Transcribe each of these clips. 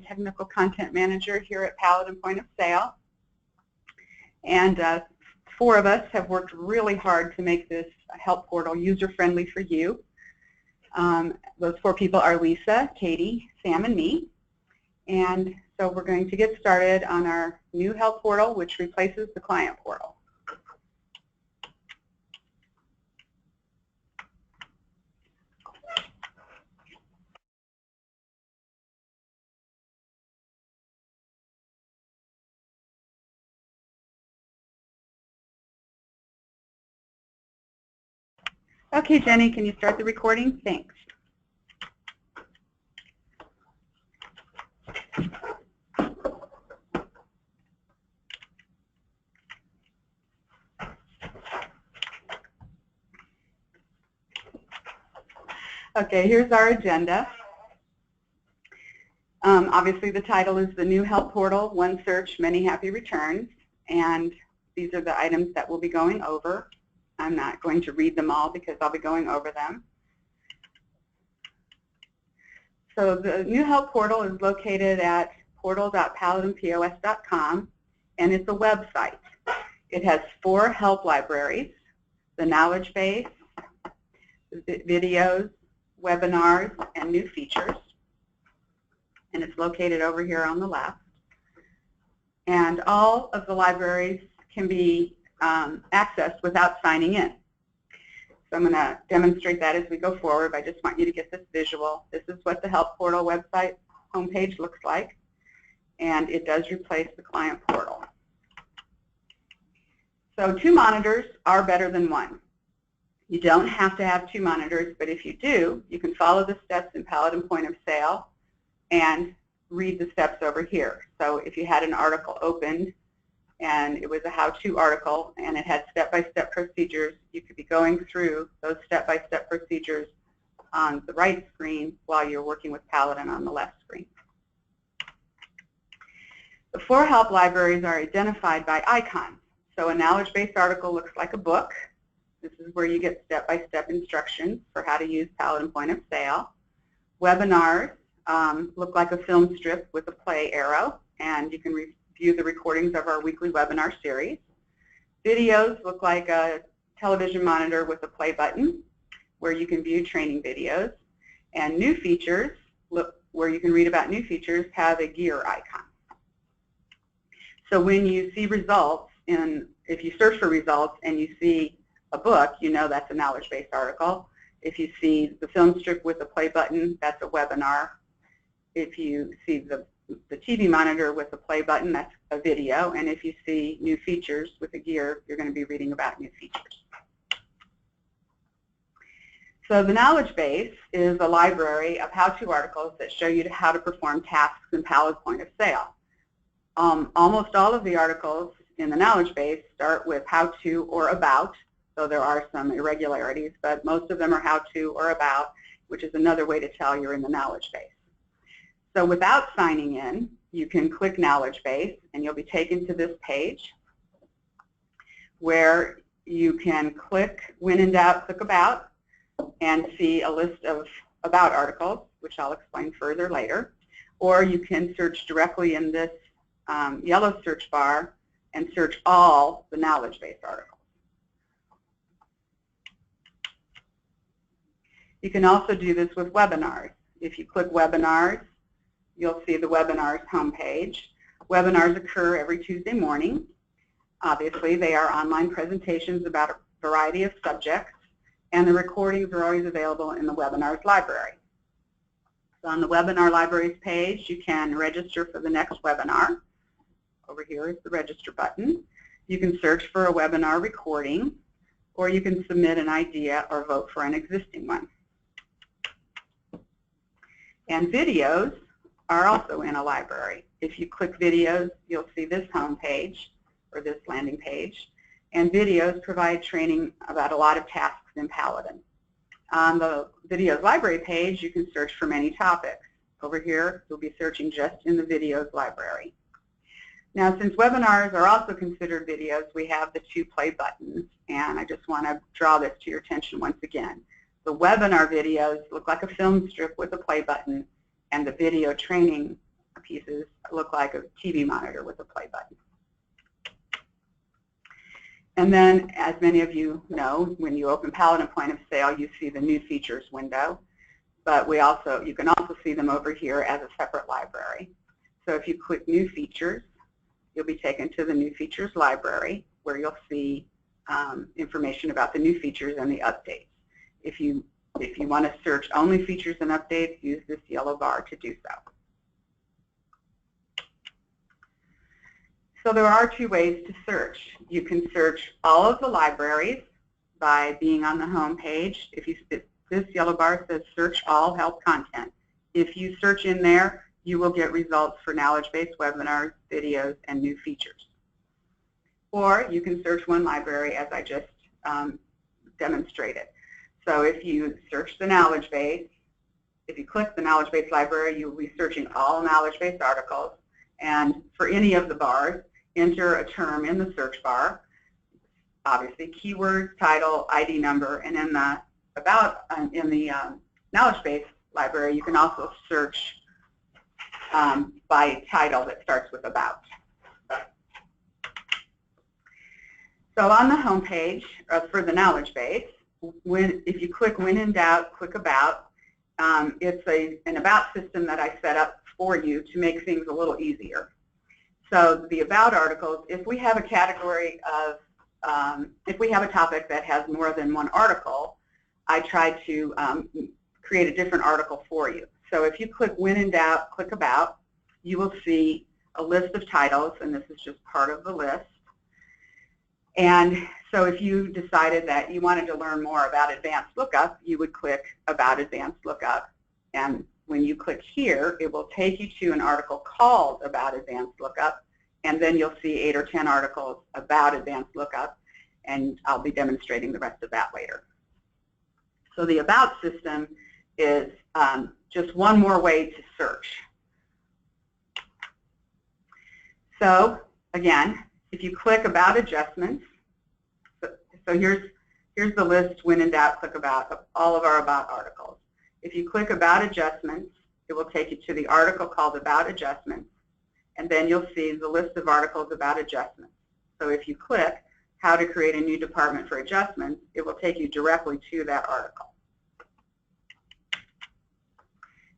Technical Content Manager here at Paladin Point of Sale. And 4 of us have worked really hard to make this help portal user-friendly for you. Those 4 people are Lisa, Katie, Sam, and me. And so we're going to get started on our new help portal, which replaces the client portal. Okay, Jenny, can you start the recording? Thanks. Okay, here's our agenda. Obviously, the title is the new help portal, one search, many happy returns, and these are the items that we'll be going over. I'm not going to read them all because I'll be going over them. So the new help portal is located at portal.paladinpos.com, and it's a website. It has 4 help libraries: the knowledge base, videos, webinars, and new features. And it's located over here on the left. And all of the libraries can be accessed without signing in. So I'm going to demonstrate that as we go forward. I just want you to get this visual. This is what the help portal website homepage looks like. And it does replace the client portal. So 2 monitors are better than 1. You don't have to have 2 monitors, but if you do, you can follow the steps in Paladin Point of Sale and read the steps over here. So if you had an article opened and it was a how-to article and it had step-by-step procedures, you could be going through those step-by-step procedures on the right screen while you're working with Paladin on the left screen. The 4 help libraries are identified by icons. So a knowledge-based article looks like a book. This is where you get step-by-step instructions for how to use Paladin Point of Sale. Webinars look like a film strip with a play arrow, and you can view the recordings of our weekly webinar series. Videos look like a television monitor with a play button, where you can view training videos. And new features, where you can read about new features, have a gear icon. So when you see results, if you search for results and you see a book, you know that's a knowledge-based article. If you see the film strip with a play button, that's a webinar. If you see the TV monitor with a play button, that's a video. And if you see new features with a gear, you're going to be reading about new features. So the knowledge base is a library of how-to articles that show you how to perform tasks in Paladin Point of Sale. Almost all of the articles in the knowledge base start with how-to or about, so there are some irregularities, but most of them are how-to or about, which is another way to tell you're in the knowledge base. So without signing in, you can click knowledge base, and you'll be taken to this page where you can click, when in doubt, click about, and see a list of about articles, which I'll explain further later. Or you can search directly in this yellow search bar and search all the knowledge-based articles. You can also do this with webinars. If you click webinars, you'll see the webinars homepage. Webinars occur every Tuesday morning. Obviously, they are online presentations about a variety of subjects, and the recordings are always available in the webinars library. So on the webinar libraries page, you can register for the next webinar. Over here is the register button. You can search for a webinar recording, or you can submit an idea or vote for an existing one. And videos are also in a library. If you click videos, you'll see this home page, or this landing page. And videos provide training about a lot of tasks in Paladin. On the videos library page, you can search for many topics. Over here, you'll be searching just in the videos library. Now, since webinars are also considered videos, we have the 2 play buttons, and I just want to draw this to your attention once again. The webinar videos look like a film strip with a play button, and the video training pieces look like a TV monitor with a play button. And then, as many of you know, when you open Paladin Point of Sale, you see the New Features window. But you can also see them over here as a separate library. So if you click New Features, you'll be taken to the New Features library, where you'll see information about the new features and the updates. If you want to search only features and updates, use this yellow bar to do so. So there are two ways to search. You can search all of the libraries by being on the home page. This yellow bar says Search All Help Content. If you search in there, you will get results for knowledge-based webinars, videos, and new features. Or you can search one library, as I just demonstrated. So if you search the knowledge base, if you click the knowledge base library, you will be searching all knowledge-based articles. And for any of the bars, enter a term in the search bar, obviously keywords, title, ID number, and in the knowledge base library, you can also search by title that starts with about. So on the home page for the knowledge base, if you click When in Doubt, click About. It's an about system that I set up for you to make things a little easier. So the About articles, if we have a category of, if we have a topic that has more than one article, I try to create a different article for you. So if you click When in Doubt, click About, you will see a list of titles, and this is just part of the list. And so if you decided that you wanted to learn more about advanced lookup, you would click About Advanced Lookup. And when you click here, it will take you to an article called About Advanced Lookup, and then you'll see 8 or 10 articles about advanced lookup, and I'll be demonstrating the rest of that later. So the About system is just one more way to search. So again, if you click About Adjustments, so here's the list, When in Doubt, click About, of all of our About articles. If you click About Adjustments, it will take you to the article called About Adjustments, and then you'll see the list of articles about adjustments. So if you click How to Create a New Department for Adjustments, it will take you directly to that article.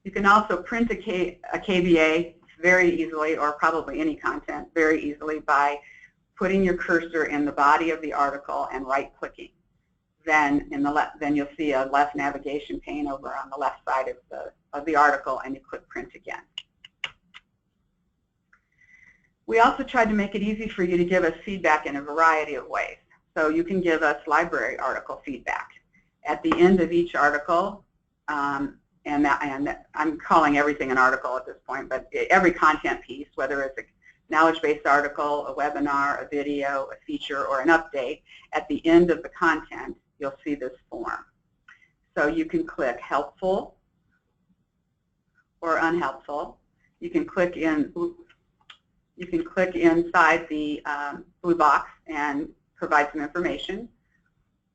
You can also print a KBA very easily, or probably any content very easily, by putting your cursor in the body of the article and right-clicking. Then you'll see a left navigation pane over on the left side of the article, and you click Print again. We also tried to make it easy for you to give us feedback in a variety of ways. So you can give us library article feedback. At the end of each article, and I'm calling everything an article at this point, but every content piece, whether it's a knowledge-based article, a webinar, a video, a feature, or an update, at the end of the content, you'll see this form. So you can click Helpful or Unhelpful. You can click inside the blue box and provide some information.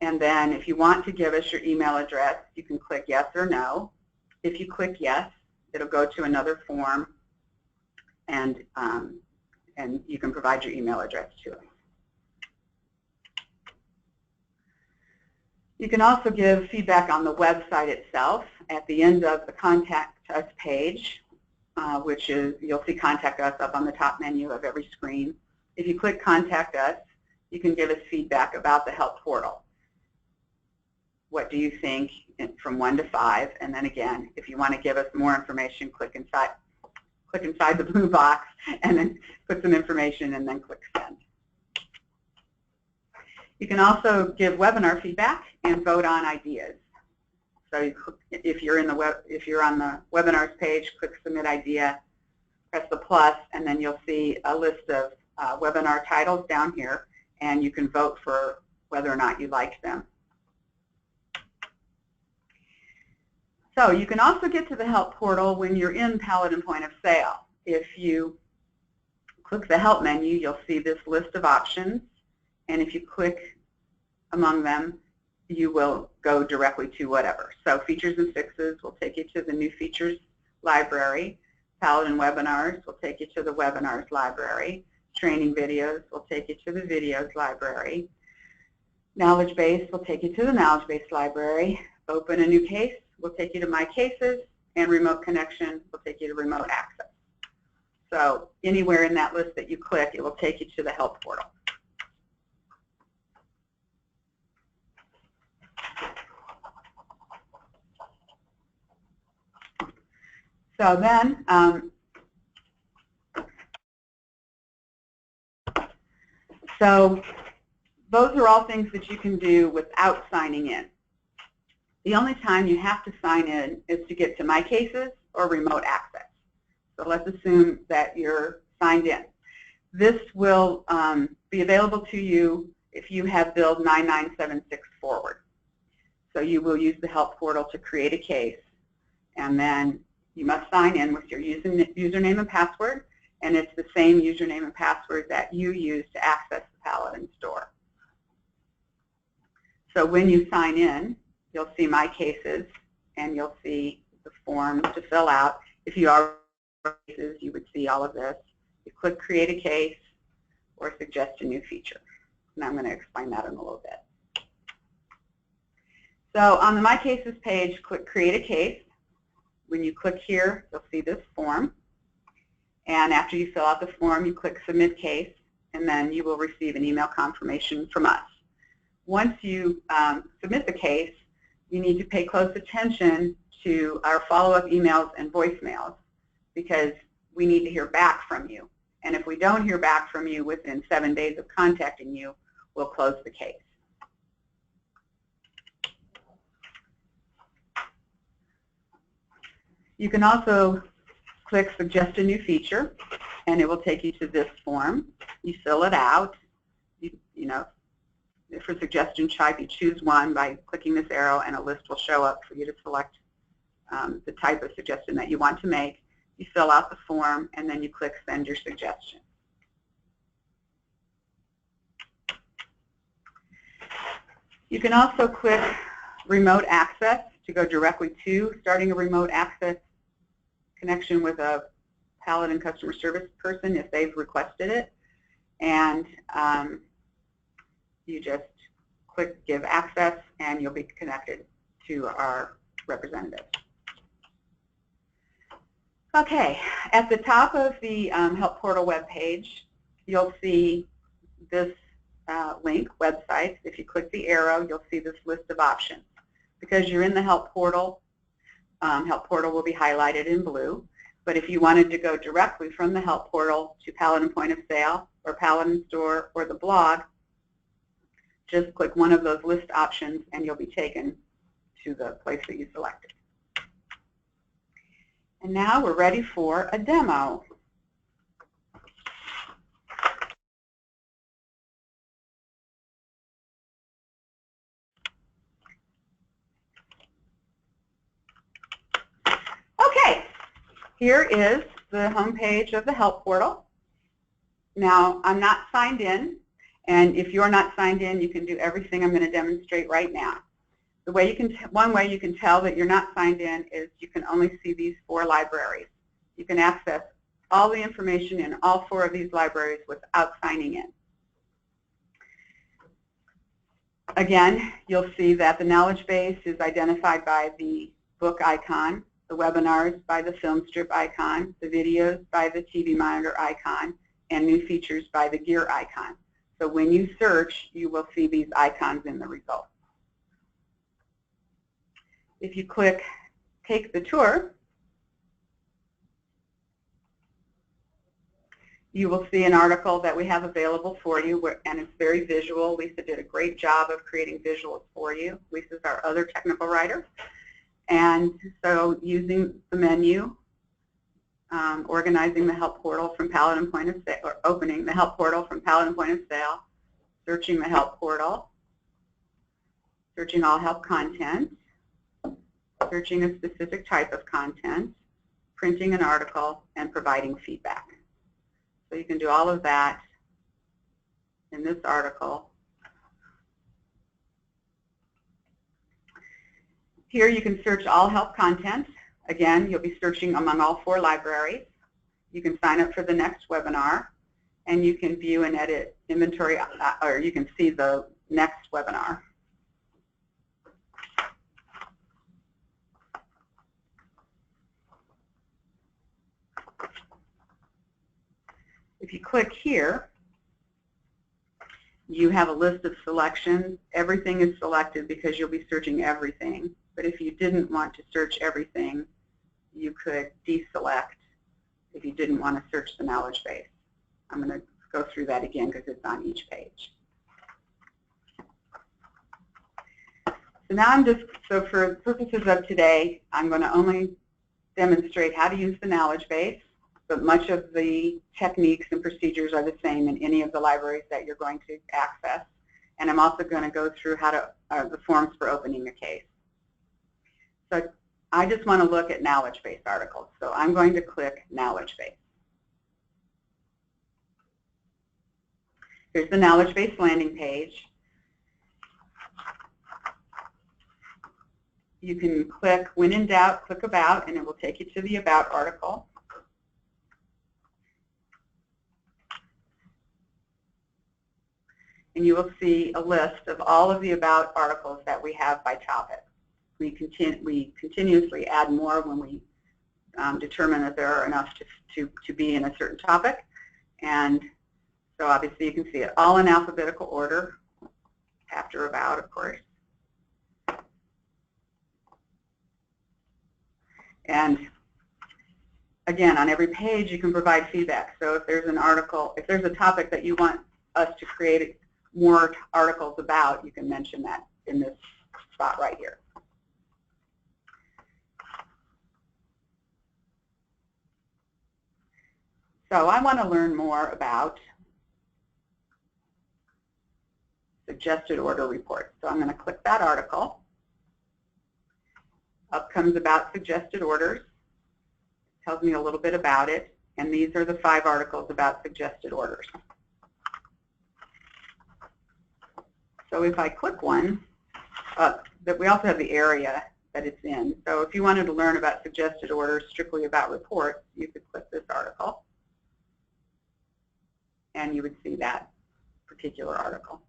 And then if you want to give us your email address, you can click Yes or No. If you click Yes, it'll go to another form, and you can provide your email address to us. You can also give feedback on the website itself. At the end of the Contact Us page, which is, you'll see Contact Us up on the top menu of every screen. If you click Contact Us, you can give us feedback about the help portal. What do you think from 1 to 5? And then again, if you want to give us more information, click inside the blue box and then put some information and then click Send. You can also give webinar feedback and vote on ideas. So if you're on the webinars page, click Submit Idea, press the plus, and then you'll see a list of webinar titles down here, and you can vote for whether or not you like them. So you can also get to the Help portal when you're in Paladin Point of Sale. If you click the Help menu, you'll see this list of options, and if you click among them, you will go directly to whatever. So Features and Fixes will take you to the New Features library. Paladin webinars will take you to the webinars library. Training videos will take you to the videos library. Knowledge base will take you to the knowledge base library. Open a new case will take you to my cases, and remote connection will take you to remote access. So anywhere in that list that you click, it will take you to the help portal. So then, so those are all things that you can do without signing in. The only time you have to sign in is to get to My Cases or Remote Access. So let's assume that you're signed in. This will be available to you if you have build 9976 forward. So you will use the help portal to create a case, and then you must sign in with your username and password, and it's the same username and password that you use to access the Paladin store. So when you sign in, you'll see My Cases, and you'll see the forms to fill out. If you are cases, you would see all of this. You click Create a Case or Suggest a New Feature. And I'm going to explain that in a little bit. So on the My Cases page, click Create a Case. When you click here, you'll see this form. And after you fill out the form, you click Submit Case, and then you will receive an email confirmation from us. Once you submit the case, you need to pay close attention to our follow-up emails and voicemails, because we need to hear back from you. And if we don't hear back from you within 7 days of contacting you, we'll close the case. You can also click Suggest a New Feature, and it will take you to this form. You fill it out. You know, for suggestion type, you choose one by clicking this arrow, and a list will show up for you to select the type of suggestion that you want to make. You fill out the form, and then you click Send Your Suggestion. You can also click Remote Access to go directly to starting a remote access connection with a Paladin customer service person if they've requested it. And you just click Give Access, and you'll be connected to our representative. Okay, at the top of the Help Portal webpage, you'll see this link, Websites. If you click the arrow, you'll see this list of options. Because you're in the Help Portal will be highlighted in blue. But if you wanted to go directly from the Help Portal to Paladin Point of Sale or Paladin Store or the blog, just click one of those list options, and you'll be taken to the place that you selected. And now we're ready for a demo. Okay, here is the home page of the Help Portal. Now, I'm not signed in, and if you're not signed in, you can do everything I'm going to demonstrate right now. The way you can one way you can tell that you're not signed in is you can only see these 4 libraries. You can access all the information in all 4 of these libraries without signing in. Again, you'll see that the knowledge base is identified by the book icon, the webinars by the film strip icon, the videos by the TV monitor icon, and new features by the gear icon. So when you search, you will see these icons in the results. If you click Take the Tour, you will see an article that we have available for you, and it's very visual. Lisa did a great job of creating visuals for you. Lisa's our other technical writer. And so using the menu, organizing the Help Portal from Paladin Point of Sale, or opening the Help Portal from Paladin Point of Sale, searching the Help Portal, searching all help content, searching a specific type of content, printing an article, and providing feedback. So you can do all of that in this article. Here you can search all help content. Again, you'll be searching among all 4 libraries. you can sign up for the next webinar, and you can view and edit inventory, or you can see the next webinar. If you click here, you have a list of selections. Everything is selected because you'll be searching everything. But if you didn't want to search everything, you could deselect if you didn't want to search the knowledge base. I'm going to go through that again because it's on each page. So now so for purposes of today, I'm going to only demonstrate how to use the knowledge base, but much of the techniques and procedures are the same in any of the libraries that you're going to access. And I'm also going to go through how to the forms for opening a case. So I just want to look at knowledge base articles. So I'm going to click knowledge base. Here's the knowledge base landing page. You can click, when in doubt, click about, and it will take you to the about article. And you will see a list of all of the about articles that we have by topic. We continuously add more when we determine that there are enough to be in a certain topic. And so obviously you can see it all in alphabetical order, after about, of course. And again, on every page you can provide feedback. So if there's an article, if there's a topic that you want us to create more articles about, you can mention that in this spot right here. So I want to learn more about suggested order reports. So I'm going to click that article. Up comes about suggested orders. Tells me a little bit about it. And these are the 5 articles about suggested orders. So if I click one, that we also have the area that it's in. So if you wanted to learn about suggested orders, strictly about reports, you could click this article. And you would see that particular article.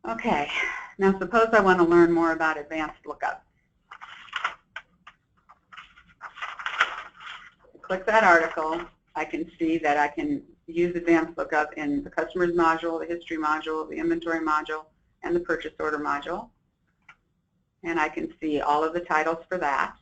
Okay, now suppose I want to learn more about advanced lookup. Click that article. I can see that I can use advanced lookup in the customers module, the history module, the inventory module, and the purchase order module. And I can see all of the titles for that.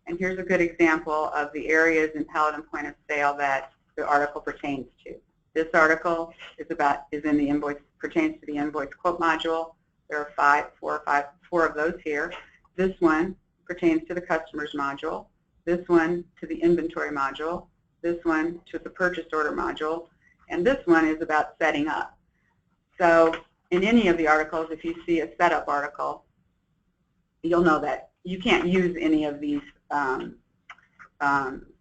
And here's a good example of the areas in Paladin Point of Sale that the article pertains to. This article pertains to the invoice quote module. There are four of those here. This one pertains to the customers module. This one to the inventory module. This one to the purchase order module. And this one is about setting up. So in any of the articles, if you see a setup article, you'll know that you can't use any of these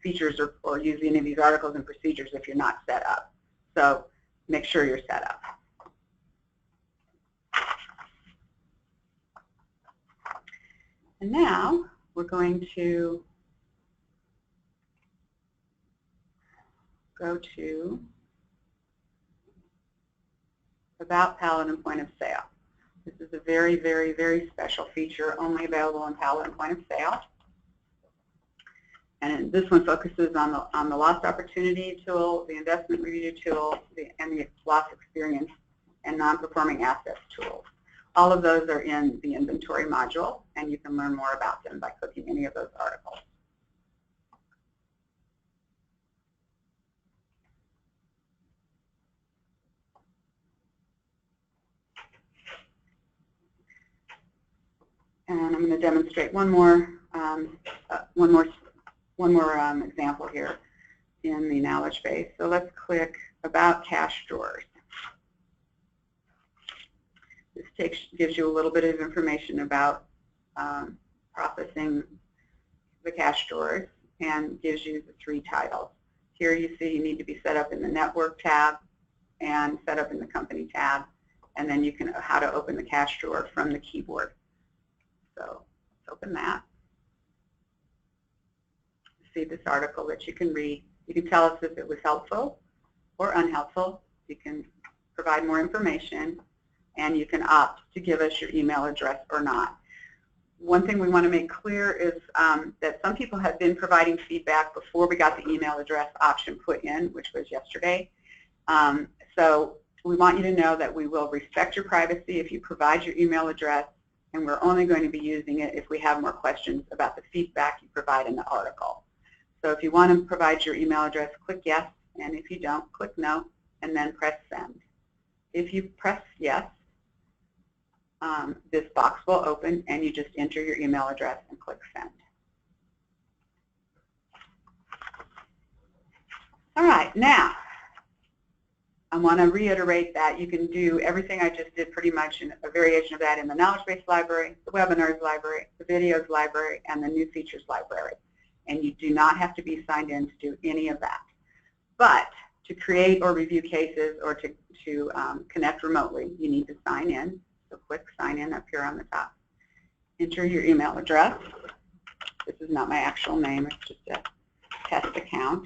features or use any of these articles and procedures if you're not set up. So make sure you're set up. And now we're going to go to About Paladin Point of Sale. This is a very, very, very special feature only available in Paladin Point of Sale. And this one focuses on the lost opportunity tool, the investment review tool, and the loss experience and non-performing assets tools. All of those are in the inventory module, and you can learn more about them by clicking any of those articles. And I'm going to demonstrate one more example here in the knowledge base. So let's click About Cash Drawers. This gives you a little bit of information about processing the cash drawers and gives you the 3 titles. Here you see you need to be set up in the network tab and set up in the company tab, and then you can how to open the cash drawer from the keyboard. So let's open that. See this article that you can read. You can tell us if it was helpful or unhelpful. You can provide more information, and you can opt to give us your email address or not. One thing we want to make clear is that some people have been providing feedback before we got the email address option put in, which was yesterday. So we want you to know that we will respect your privacy if you provide your email address, and we're only going to be using it if we have more questions about the feedback you provide in the article. So if you want to provide your email address, click yes, and if you don't, click no, and then press send. If you press yes, this box will open, and you just enter your email address and click send. All right, now I want to reiterate that you can do everything I just did pretty much in a variation of that in the knowledge base library, the webinars library, the videos library, and the new features library. And you do not have to be signed in to do any of that. But to create or review cases or to connect remotely, you need to sign in. So click sign in up here on the top. Enter your email address. This is not my actual name, it's just a test account.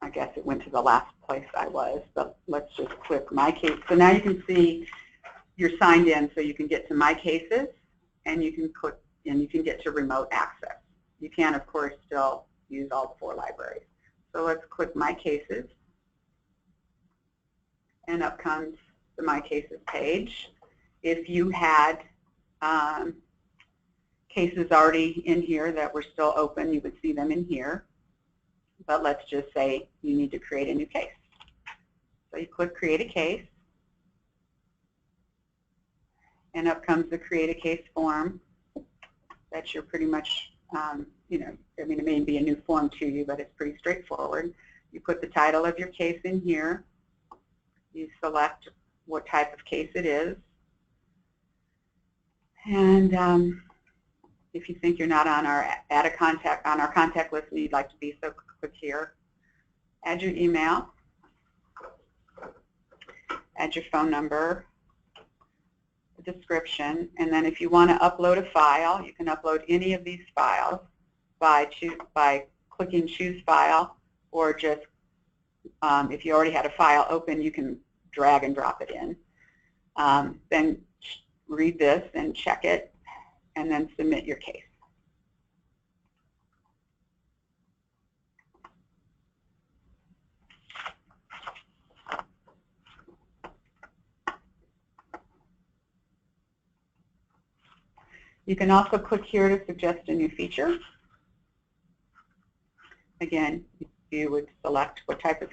I guess it went to the last place I was, but let's just click My Case. So now you can see you're signed in, so you can get to My Cases, and you can click, and you can get to Remote Access. You can, of course, still use all the 4 libraries. So let's click My Cases, and up comes the My Cases page. If you had cases already in here that were still open, you would see them in here. But let's just say you need to create a new case. So you click Create a Case, and up comes the Create a Case form that you're pretty much, you know, I mean, it may be a new form to you, but it's pretty straightforward. You put the title of your case in here. You select what type of case it is. And if you think you're not on our contact list and you'd like to be, so click here. Add your email. Add your phone number, the description, and then if you want to upload a file, you can upload any of these files by clicking Choose File, or just if you already had a file open, you can drag and drop it in. Then read this and check it, and then submit your case. You can also click here to suggest a new feature. Again, you would select what type of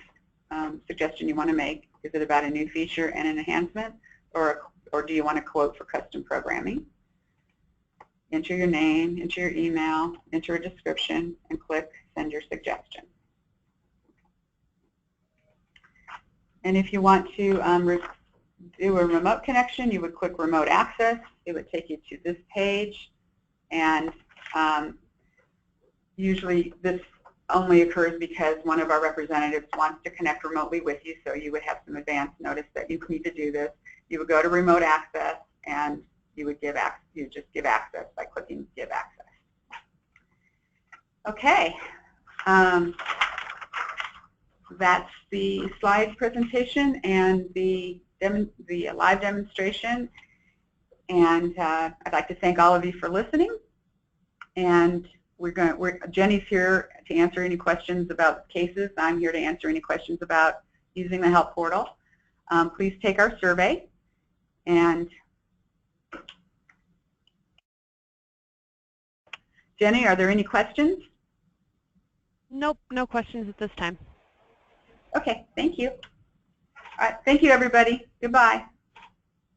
suggestion you want to make. Is it about a new feature and an enhancement, or do you want to quote for custom programming? Enter your name, enter your email, enter a description, and click Send Your Suggestion. And if you want to do a remote connection, you would click Remote Access. It would take you to this page, and usually this only occurs because one of our representatives wants to connect remotely with you, so you would have some advance notice that you need to do this. You would go to Remote Access, and you would just give access by clicking Give Access. Okay, that's the slide presentation and the live demonstration. And I'd like to thank all of you for listening. And Jenny's here to answer any questions about cases. I'm here to answer any questions about using the help portal. Please take our survey. And Jenny, are there any questions? Nope, no questions at this time. Okay, thank you. All right, thank you, everybody. Goodbye.